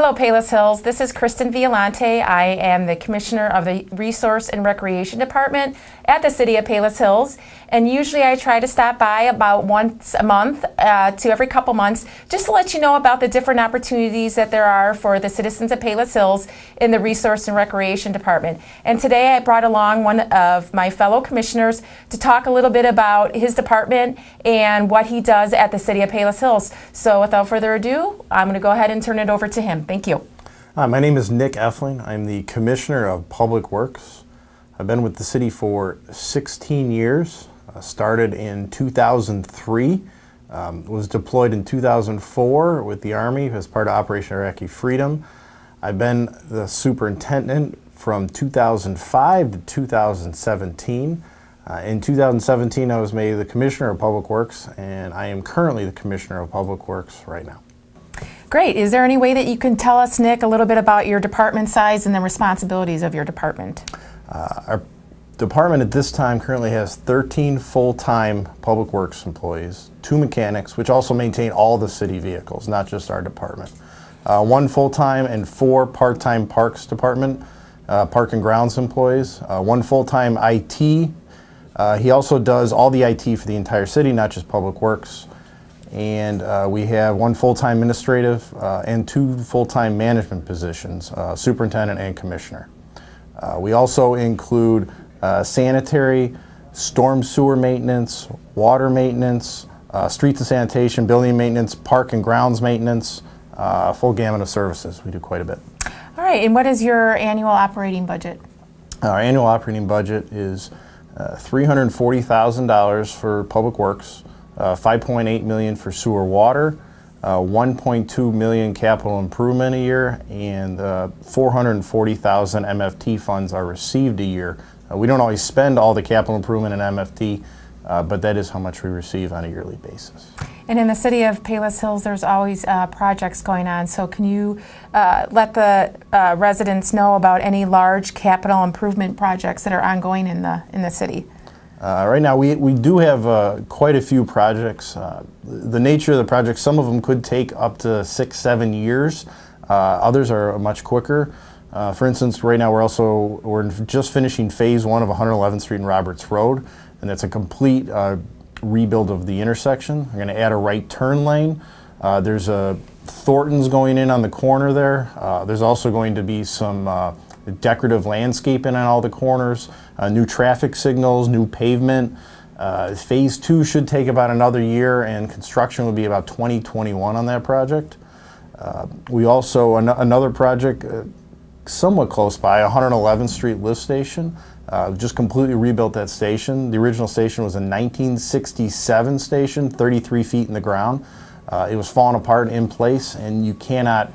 Hello, Palos Hills. This is Kristen Violante. I am the Commissioner of the Resource and Recreation Department at the City of Palos Hills. And usually I try to stop by about once a month to every couple months just to let you know about the different opportunities that there are for the citizens of Palos Hills in the Resource and Recreation Department. And today I brought along one of my fellow commissioners to talk a little bit about his department and what he does at the City of Palos Hills. So without further ado, I'm going to go ahead and turn it over to him. Thank you. My name is Nick Effling. I'm the Commissioner of Public Works. I've been with the city for 16 years. Started in 2003, was deployed in 2004 with the Army as part of Operation Iraqi Freedom. I've been the superintendent from 2005 to 2017. In 2017, I was made the Commissioner of Public Works, and I am currently the Commissioner of Public Works right now. Great. Is there any way that you can tell us, Nick, a little bit about your department size and the responsibilities of your department? Our department at this time currently has 13 full-time Public Works employees, 2 mechanics, which also maintain all the city vehicles, not just our department. 1 full-time and 4 part-time Parks Department, Park and Grounds employees, 1 full-time IT. He also does all the IT for the entire city, not just Public Works. And we have 1 full-time administrative and 2 full-time management positions, superintendent and commissioner. We also include sanitary, storm sewer maintenance, water maintenance, streets and sanitation, building maintenance, park and grounds maintenance, full gamut of services. We do quite a bit. All right, and what is your annual operating budget? Our annual operating budget is $340,000 for Public Works, $5.8 million for sewer water, $1.2 million capital improvement a year, and $440,000 MFT funds are received a year. We don't always spend all the capital improvement in MFT, but that is how much we receive on a yearly basis. And in the city of Palos Hills, there's always projects going on. So can you let the residents know about any large capital improvement projects that are ongoing in the city? Right now, we do have quite a few projects. The nature of the projects, some of them could take up to 6-7 years. Others are much quicker. For instance, right now we're just finishing phase 1 of 111th Street and Roberts Road, and that's a complete rebuild of the intersection. We're going to add a right turn lane. There's a Thornton's going in on the corner there. There's also going to be some decorative landscaping on all the corners, new traffic signals, new pavement. Phase 2 should take about another year, and construction will be about 2021 on that project. We also, another project somewhat close by, 111th Street lift station. Just completely rebuilt that station. The original station was a 1967 station, 33 feet in the ground. It was falling apart in place, and you cannot,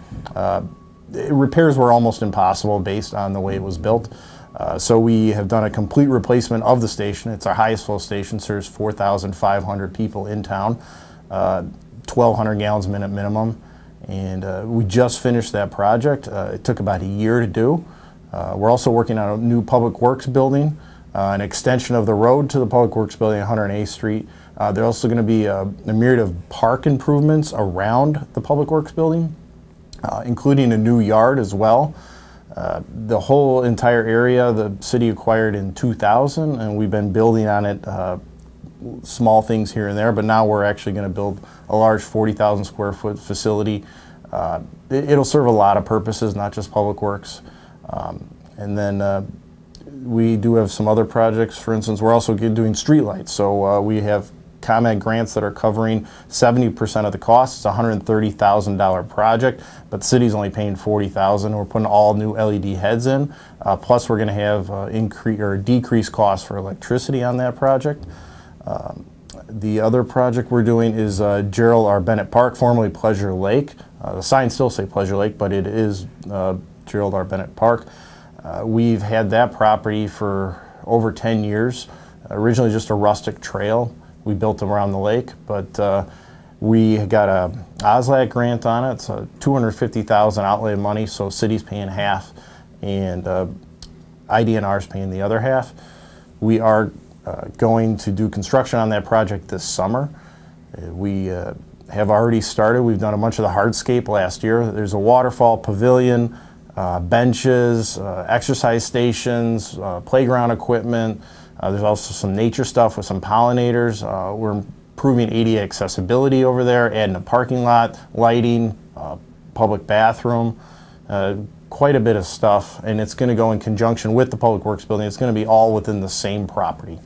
repairs were almost impossible based on the way it was built. So we have done a complete replacement of the station. It's our highest flow station, serves 4,500 people in town, 1,200 gallons a minute minimum. And we just finished that project. It took about a year to do. We're also working on a new Public Works building, an extension of the road to the Public Works building at 108th Street. There's also going to be a myriad of park improvements around the Public Works building, including a new yard as well. The whole entire area the city acquired in 2000, and we've been building on it, small things here and there, but now we're actually going to build a large 40,000 square foot facility. It'll serve a lot of purposes, not just Public Works. And then we do have some other projects. For instance, we're also doing streetlights. So we have ComEd grants that are covering 70% of the cost. It's a $130,000 project, but the city's only paying $40,000. We're putting all new LED heads in. Plus, we're going to have decreased costs for electricity on that project. The other project we're doing is Gerald R. Bennett Park, formerly Pleasure Lake. The signs still say Pleasure Lake, but it is Gerald R. Bennett Park. We've had that property for over 10 years. Originally just a rustic trail we built around the lake, but we got a OSLAC grant on it. It's a $250,000 outlay of money, so city's paying half, and IDNR's paying the other half. We are going to do construction on that project this summer. We have already started. We've done a bunch of the hardscape last year. There's a waterfall pavilion, benches, exercise stations, playground equipment. There's also some nature stuff with some pollinators. We're improving ADA accessibility over there, adding a parking lot, lighting, public bathroom, quite a bit of stuff, and it's going to go in conjunction with the Public Works building. It's going to be all within the same property.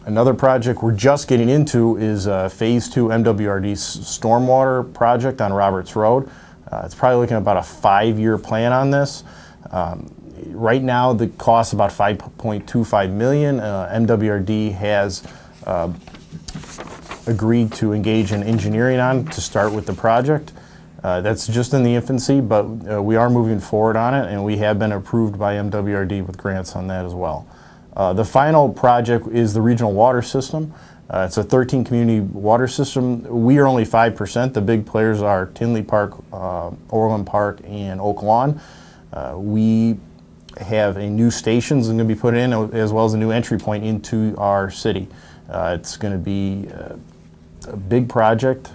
Another project we're just getting into is Phase 2 MWRD's stormwater project on Roberts Road. It's probably looking at about a 5-year plan on this. Right now, the cost is about $5.25 million. MWRD has agreed to engage in engineering on to start with the project. That's just in the infancy, but we are moving forward on it, and we have been approved by MWRD with grants on that as well. The final project is the regional water system. It's a 13 community water system. We are only 5%. The big players are Tinley Park, Orland Park, and Oak Lawn. We have a new station that's going to be put in, as well as a new entry point into our city. It's going to be a big project,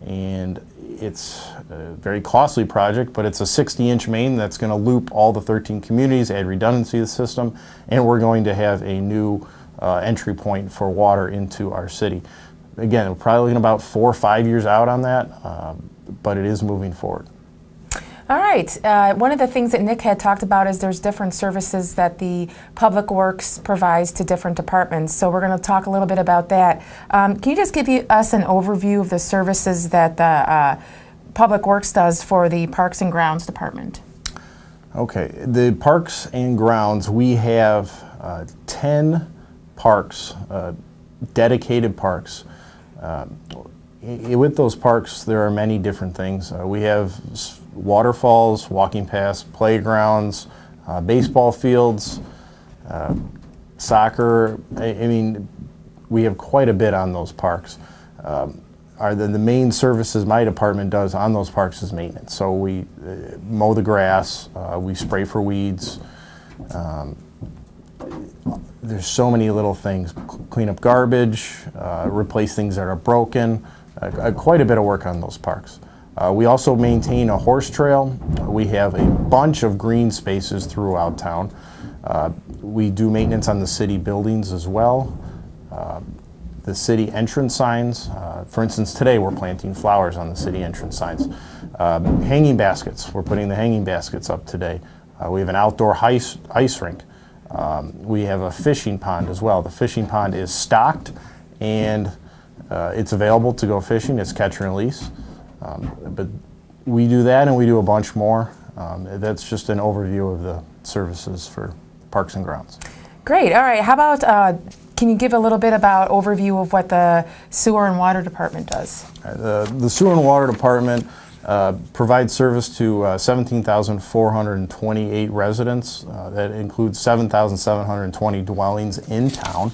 and it's a very costly project, but it's a 60-inch main that's going to loop all the 13 communities, add redundancy to the system, and we're going to have a new entry point for water into our city. Again, we're probably looking about 4 or 5 years out on that, but it is moving forward. All right. One of the things that Nick had talked about is there's different services that the Public Works provides to different departments. So we're going to talk a little bit about that. Can you just give us an overview of the services that the Public Works does for the Parks and Grounds Department? Okay. The Parks and Grounds, we have 10 parks, dedicated parks. With those parks, there are many different things. We have waterfalls, walking paths, playgrounds, baseball fields, soccer. I mean, we have quite a bit on those parks. The main services my department does on those parks is maintenance. So we mow the grass, we spray for weeds. There's so many little things. Clean up garbage, replace things that are broken. Quite a bit of work on those parks. We also maintain a horse trail. We have a bunch of green spaces throughout town. We do maintenance on the city buildings as well. The city entrance signs. For instance, today we're planting flowers on the city entrance signs. Hanging baskets. We're putting the hanging baskets up today. We have an outdoor ice rink. We have a fishing pond as well. The fishing pond is stocked, and it's available to go fishing. It's catch and release. But we do that, and we do a bunch more. That's just an overview of the services for Parks and Grounds. Great. All right. How about, can you give a little bit about overview of what the Sewer and Water Department does? The Sewer and Water Department provides service to 17,428 residents. That includes 7,720 dwellings in town.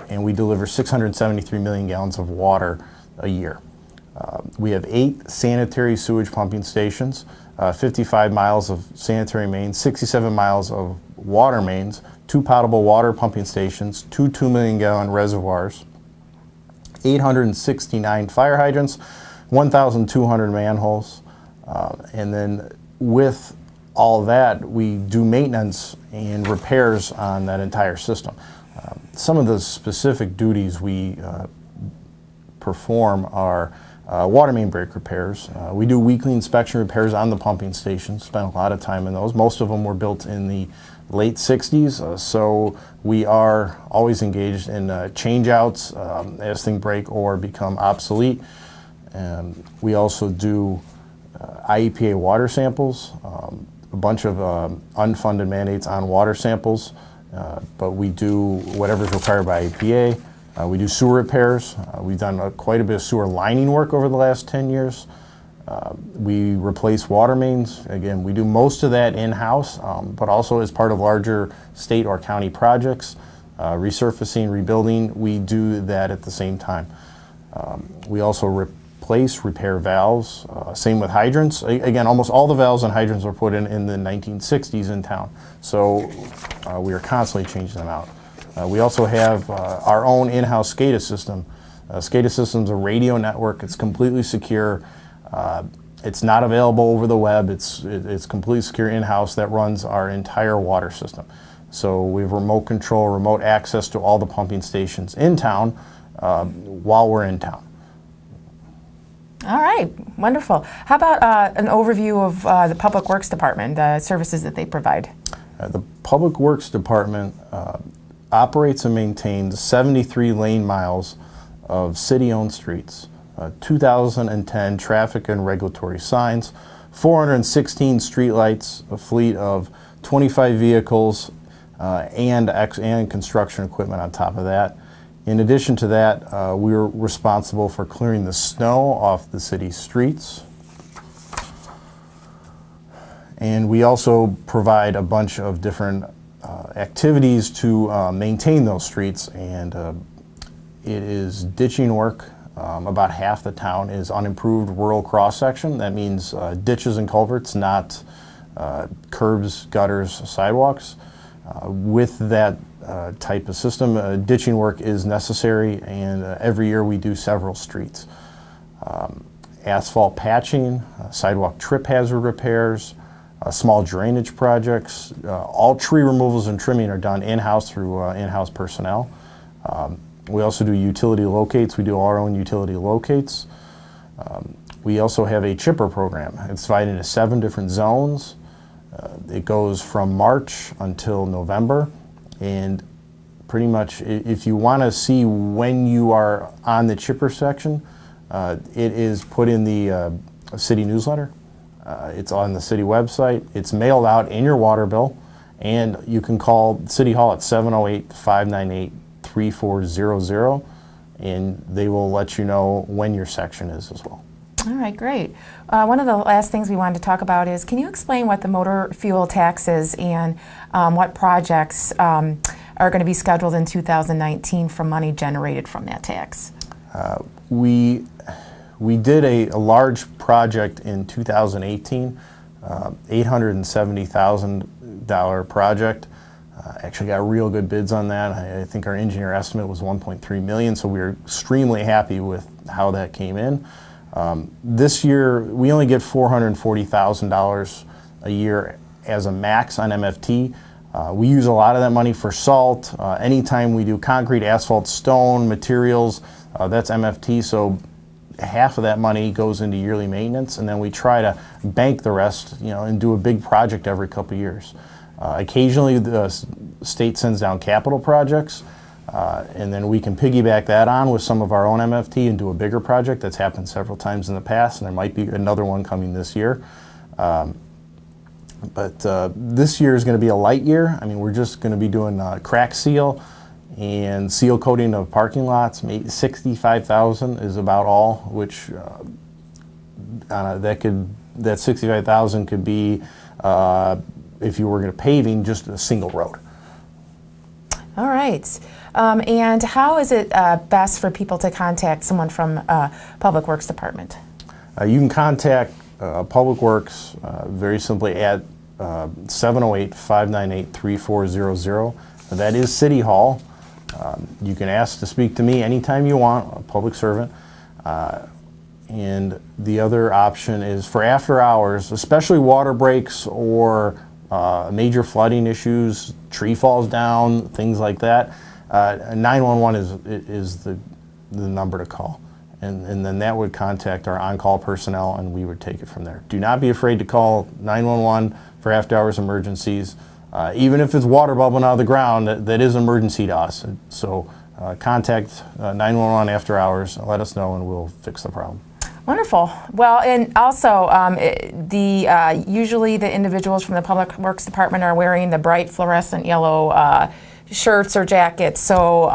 And we deliver 673 million gallons of water a year. We have 8 sanitary sewage pumping stations, 55 miles of sanitary mains, 67 miles of water mains, 2 potable water pumping stations, 2 2-million-gallon reservoirs, 869 fire hydrants, 1,200 manholes, and then with all that, we do maintenance and repairs on that entire system. Some of the specific duties we perform are water main break repairs. We do weekly inspection repairs on the pumping stations, spend a lot of time in those. Most of them were built in the late 60s, so we are always engaged in change-outs as things break or become obsolete. We also do IEPA water samples, a bunch of unfunded mandates on water samples, but we do whatever's required by IEPA. We do sewer repairs. We've done quite a bit of sewer lining work over the last 10 years. We replace water mains. Again, we do most of that in-house, but also as part of larger state or county projects. Resurfacing, rebuilding, we do that at the same time. We also repair valves. Same with hydrants. Again, almost all the valves and hydrants were put in the 1960s in town. So we are constantly changing them out. We also have our own in-house SCADA system. SCADA system's a radio network. It's completely secure. It's not available over the web. It's completely secure in-house that runs our entire water system. So we have remote control, remote access to all the pumping stations in town while we're in town. All right, wonderful. How about an overview of the Public Works Department, the services that they provide? The Public Works Department operates and maintains 73 lane miles of city-owned streets, 2010 traffic and regulatory signs, 416 streetlights, a fleet of 25 vehicles, and construction equipment on top of that. In addition to that, we're responsible for clearing the snow off the city's streets. And we also provide a bunch of different activities to maintain those streets, and it is ditching work. About half the town is unimproved rural cross-section. That means ditches and culverts, not curbs, gutters, sidewalks. With that type of system, ditching work is necessary, and every year we do several streets. Asphalt patching, sidewalk trip hazard repairs, small drainage projects, all tree removals and trimming are done in-house through in-house personnel. We also do utility locates. We do our own utility locates. We also have a chipper program. It's divided into 7 different zones. It goes from March until November, and pretty much if you want to see when you are on the chipper section, it is put in the city newsletter. It's on the city website. It's mailed out in your water bill, and you can call City Hall at 708-598-3400, and they will let you know when your section is as well. All right, great. One of the last things we wanted to talk about is, can you explain what the motor fuel tax is and what projects are going to be scheduled in 2019 from money generated from that tax? We did a large project in 2018, $870,000 project. Actually got real good bids on that. I think our engineer estimate was $1.3 million, so we were extremely happy with how that came in. This year, we only get $440,000 a year as a max on MFT. We use a lot of that money for salt. Anytime we do concrete, asphalt, stone, materials, that's MFT. So half of that money goes into yearly maintenance, and then we try to bank the rest, and do a big project every couple of years. Occasionally, the state sends down capital projects. And then we can piggyback that on with some of our own MFT and do a bigger project. That's happened several times in the past, and there might be another one coming this year. But this year is going to be a light year. I mean, we're just going to be doing crack seal and seal coating of parking lots. Maybe $65,000 is about all, which that $65,000 could be, if you were going to paving, just a single road. All right. And how is it best for people to contact someone from Public Works Department? You can contact Public Works very simply at 708-598-3400. That is City Hall. You can ask to speak to me anytime you want, a public servant. And the other option is for after hours, especially water breaks or major flooding issues, tree falls down, things like that. 911 is the number to call, and then that would contact our on-call personnel, and we would take it from there. Do not be afraid to call 911 for after-hours emergencies. Even if it's water bubbling out of the ground, that is an emergency to us. So contact 911 after hours, let us know, and we'll fix the problem. Wonderful. Well, and also, usually the individuals from the Public Works Department are wearing the bright fluorescent yellow shirts or jackets. So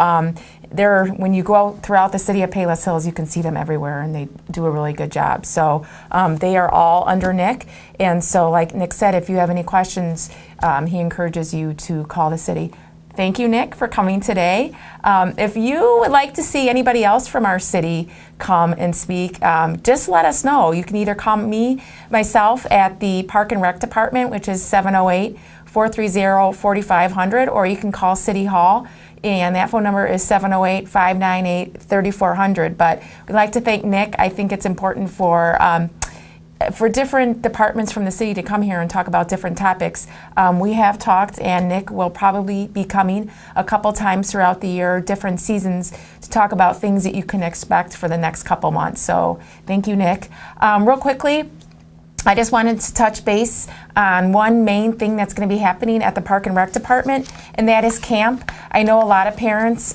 when you go out throughout the city of Palos Hills, you can see them everywhere, and they do a really good job. So they are all under Nick. And so, like Nick said, if you have any questions, he encourages you to call the city. Thank you, Nick, for coming today. If you would like to see anybody else from our city come and speak, just let us know. You can either call myself at the Park and Rec Department, which is 708-430-4500, or you can call City Hall and that phone number is 708-598-3400. But we'd like to thank Nick. I think it's important for different departments from the city to come here and talk about different topics. We have talked, and Nick will probably be coming a couple times throughout the year, different seasons, to talk about things that you can expect for the next couple months. So thank you, Nick. Real quickly, I just wanted to touch base on one main thing that's going to be happening at the Park and Rec Department, and that is camp. I know a lot of parents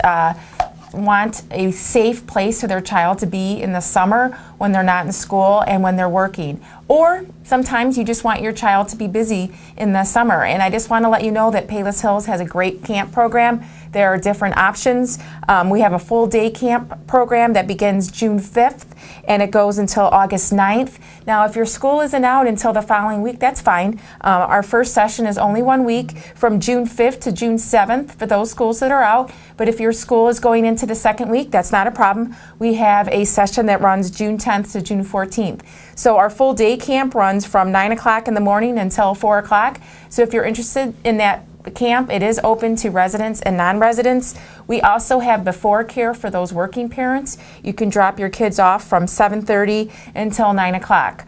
want a safe place for their child to be in the summer when they're not in school and when they're working. Or sometimes you just want your child to be busy in the summer. And I just want to let you know that Palos Hills has a great camp program. There are different options. We have a full day camp program that begins June 5th and it goes until August 9th. Now, if your school isn't out until the following week, that's fine. Our first session is only 1 week, from June 5th to June 7th for those schools that are out. But if your school is going into the second week, that's not a problem. We have a session that runs June 10th to June 14th. So our full day camp runs from 9 o'clock in the morning until 4 o'clock. So if you're interested in that camp, it is open to residents and non-residents. We also have before care for those working parents. You can drop your kids off from 7:30 until 9 o'clock.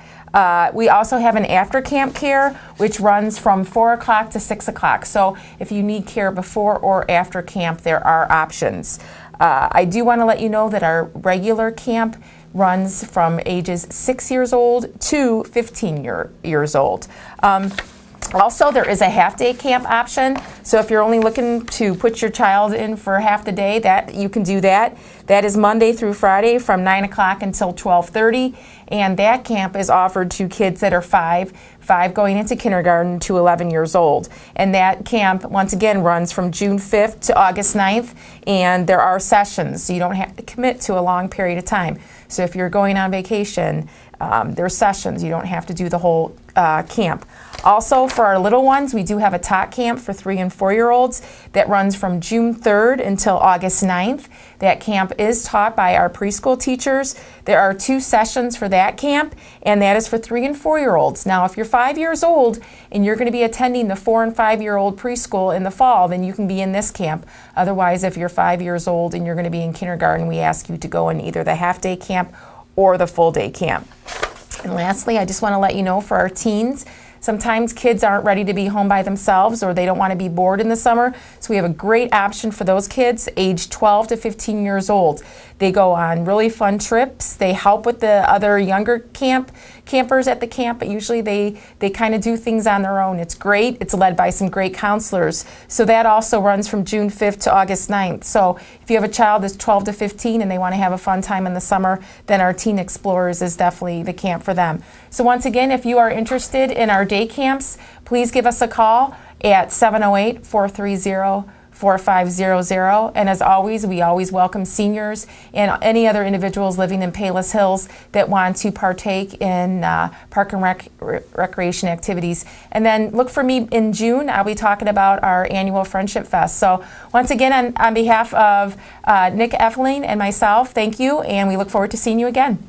We also have an after camp care, which runs from 4 o'clock to 6 o'clock. So if you need care before or after camp, there are options. I do want to let you know that our regular camp runs from ages 6 years old to 15 years old. Also, there is a half-day camp option. So if you're only looking to put your child in for half the day, that you can do that. That is Monday through Friday from 9 o'clock until 12:30. And that camp is offered to kids that are five going into kindergarten to 11 years old. And that camp, once again, runs from June 5th to August 9th. And there are sessions, so you don't have to commit to a long period of time. So if you're going on vacation, there are sessions. You don't have to do the whole camp. Also, for our little ones, we do have a tot camp for 3 and 4-year-olds that runs from June 3rd until August 9th. That camp is taught by our preschool teachers. There are 2 sessions for that camp, and that is for 3 and 4-year-olds. Now, if you're 5 years old and you're going to be attending the 4 and 5-year-old preschool in the fall, then you can be in this camp. Otherwise, if you're 5 years old and you're going to be in kindergarten, we ask you to go in either the half-day camp or the full-day camp. And lastly, I just want to let you know for our teens, sometimes kids aren't ready to be home by themselves or they don't want to be bored in the summer. So we have a great option for those kids aged 12 to 15 years old. They go on really fun trips. They help with the other younger campers at the camp, but usually they kind of do things on their own. It's great. It's led by some great counselors. So that also runs from June 5th to August 9th. So if you have a child that's 12 to 15 and they want to have a fun time in the summer, then our Teen Explorers is definitely the camp for them. So once again, if you are interested in our day camps, please give us a call at 708-430-4500. And as always, we always welcome seniors and any other individuals living in Palos Hills that want to partake in park and recreation activities. And then look for me in June. I'll be talking about our annual Friendship Fest. So once again, on behalf of Nick Effeling and myself, thank you, and we look forward to seeing you again.